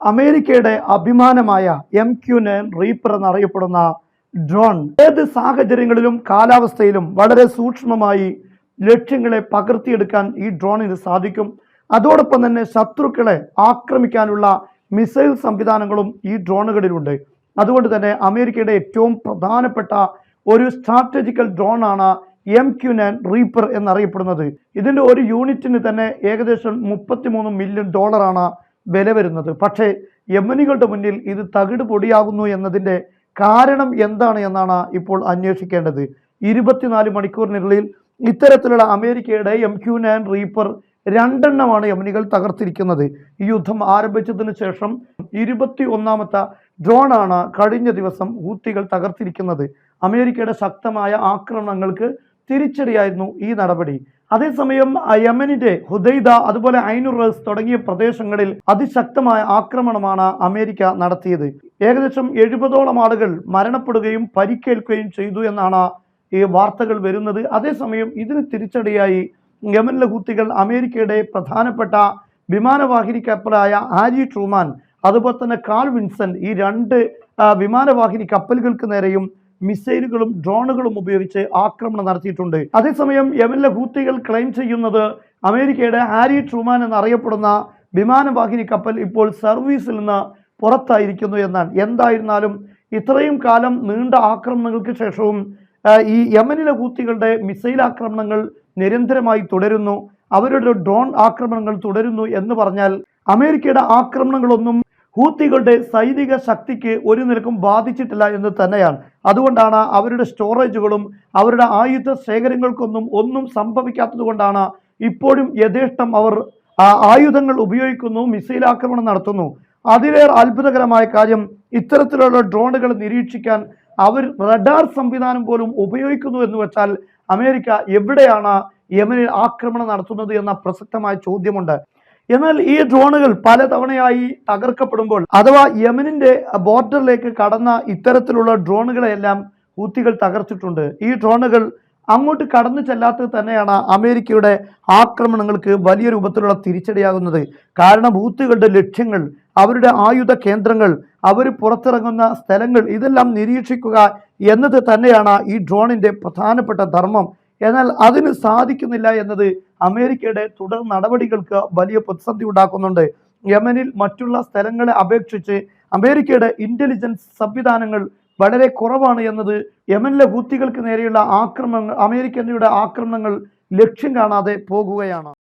അമേരിക്കയുടെ അഭിമാനമായ MQ-9 Reaper എന്നറിയപ്പെടുന്ന ഡ്രോൺ ഏത് സാഹചര്യങ്ങളിലും കാലാവസ്ഥയിലും വളരെ സൂക്ഷ്മമായി ലക്ഷ്യങ്ങളെ പകർത്തിയെടുക്കാൻ ഈ ഡ്രോണിന് സാധിക്കും. അതോടൊപ്പം തന്നെ ശത്രുക്കളെ ആക്രമിക്കാനുള്ള മിസൈൽ സംവിധാനങ്ങളും ഈ ഡ്രോണുകളിലുണ്ട്. അതുകൊണ്ട് തന്നെ അമേരിക്കയുടെ ഏറ്റവും പ്രധാനപ്പെട്ട ഒരു സ്ട്രാറ്റജിക്കൽ ഡ്രോണാണ് MQ-9 റീപ്പർ എന്നറിയപ്പെടുന്നത്. ഇതിൻ്റെ ഒരു യൂണിറ്റിന് തന്നെ ഏകദേശം $33 മില്യൺ വില വരുന്നത്. പക്ഷേ യമനികളുടെ മുന്നിൽ ഇത് തകിട് പൊടിയാകുന്നു എന്നതിൻ്റെ കാരണം എന്താണ് എന്നാണ് ഇപ്പോൾ അന്വേഷിക്കേണ്ടത്. 24 മണിക്കൂറിനുള്ളിൽ ഇത്തരത്തിലുള്ള അമേരിക്കയുടെ MQ-9 റീപ്പർ 2 എണ്ണമാണ് യമനികൾ തകർത്തിരിക്കുന്നത്. ഈ യുദ്ധം ആരംഭിച്ചതിന് ശേഷം 21ാമത്തെ ഡ്രോണാണ് കഴിഞ്ഞ ദിവസം ഹൂത്തികൾ തകർത്തിരിക്കുന്നത്. അമേരിക്കയുടെ ശക്തമായ ആക്രമണങ്ങൾക്ക് തിരിച്ചടിയായിരുന്നു ഈ നടപടി. അതേസമയം യമനിന്റെ ഹുദൈദ അതുപോലെ ഐനുറസ് തുടങ്ങിയ പ്രദേശങ്ങളിൽ അതിശക്തമായ ആക്രമണമാണ് അമേരിക്ക നടത്തിയത്. ഏകദേശം 70ഓളം ആളുകൾ മരണപ്പെടുകയും പരിക്കേൽക്കുകയും ചെയ്തു എന്നാണ് ഈ വാർത്തകൾ വരുന്നത്. അതേസമയം ഇതിന് തിരിച്ചടിയായി യമനിലെ ഹൂത്തികൾ അമേരിക്കയുടെ പ്രധാനപ്പെട്ട വിമാനവാഹിനി കപ്പലായ ഹാരി ട്രൂമാൻ അതുപോലെ തന്നെ കാൾ വിൻസെന്റ് ഈ 2 വിമാനവാഹിനി കപ്പലുകൾക്ക് നേരെയും മിസൈലുകളും ഡ്രോണുകളും ഉപയോഗിച്ച് ആക്രമണം നടത്തിയിട്ടുണ്ട്. അതേസമയം യമനിലെ ഹൂത്തികൾ ക്ലെയിം ചെയ്യുന്നത് അമേരിക്കയുടെ ഹാരി ട്രൂമാൻ എന്നറിയപ്പെടുന്ന വിമാനവാഹിനി കപ്പൽ ഇപ്പോൾ സർവീസിൽ നിന്ന് പുറത്തായിരിക്കുന്നു എന്നാണ്. എന്തായിരുന്നാലും ഇത്രയും കാലം നീണ്ട ആക്രമണങ്ങൾക്ക് ശേഷവും ഈ യമനിലെ ഹൂത്തികളുടെ മിസൈൽ ആക്രമണങ്ങൾ നിരന്തരമായി തുടരുന്നു, അവരുടെ ഡ്രോൺ ആക്രമണങ്ങൾ തുടരുന്നു എന്ന് പറഞ്ഞാൽ അമേരിക്കയുടെ ആക്രമണങ്ങളൊന്നും ഹൂത്തികളുടെ സൈനിക ശക്തിക്ക് ഒരു നിലക്കും ബാധിച്ചിട്ടില്ല എന്ന് തന്നെയാണ്. അതുകൊണ്ടാണ് അവരുടെ സ്റ്റോറേജുകളും അവരുടെ ആയുധ ശേഖരങ്ങൾക്കൊന്നും സംഭവിക്കാത്തത് കൊണ്ടാണ് ഇപ്പോഴും യഥേഷ്ടം അവർ ആയുധങ്ങൾ ഉപയോഗിക്കുന്നു, മിസൈൽ ആക്രമണം നടത്തുന്നു. അതിലേറെ അത്ഭുതകരമായ കാര്യം ഇത്തരത്തിലുള്ള ഡ്രോണുകൾ നിരീക്ഷിക്കാൻ അവർ റഡാർ സംവിധാനം പോലും ഉപയോഗിക്കുന്നു എന്ന് വെച്ചാൽ അമേരിക്ക എവിടെയാണ് യമനിൽ ആക്രമണം നടത്തുന്നത് എന്ന പ്രസക്തമായ ചോദ്യമുണ്ട്. എന്നാൽ ഈ ഡ്രോണുകൾ പലതവണയായി തകർക്കപ്പെടുമ്പോൾ അഥവാ യമനിന്റെ ബോർഡറിലേക്ക് കടന്ന ഇത്തരത്തിലുള്ള ഡ്രോണുകളെല്ലാം ഹൂത്തികൾ തകർത്തിട്ടുണ്ട്. ഈ ഡ്രോണുകൾ അങ്ങോട്ട് കടന്നു ചെല്ലാത്തത് തന്നെയാണ് അമേരിക്കയുടെ ആക്രമണങ്ങൾക്ക് വലിയ രൂപത്തിലുള്ള തിരിച്ചടിയാകുന്നത്. കാരണം ഹൂത്തികളുടെ ലക്ഷ്യങ്ങൾ, അവരുടെ ആയുധ കേന്ദ്രങ്ങൾ, അവർ പുറത്തിറങ്ങുന്ന സ്ഥലങ്ങൾ ഇതെല്ലാം നിരീക്ഷിക്കുക എന്നത് തന്നെയാണ് ഈ ഡ്രോണിന്റെ പ്രധാനപ്പെട്ട ധർമ്മം. എന്നാൽ അതിന് സാധിക്കുന്നില്ല എന്നത് അമേരിക്കയുടെ തുടർ നടപടികൾക്ക് വലിയ പ്രതിസന്ധി ഉണ്ടാക്കുന്നുണ്ട്. യമനിൽ മറ്റുള്ള സ്ഥലങ്ങളെ അപേക്ഷിച്ച് അമേരിക്കയുടെ ഇന്റലിജൻസ് സംവിധാനങ്ങൾ വളരെ കുറവാണ് എന്നത് യമനിലെ ഹൂത്തികൾക്ക് നേരെയുള്ള ആക്രമണങ്ങൾ, അമേരിക്കയുടെ ആക്രമണങ്ങൾ ലക്ഷ്യം കാണാതെ പോകുകയാണ്.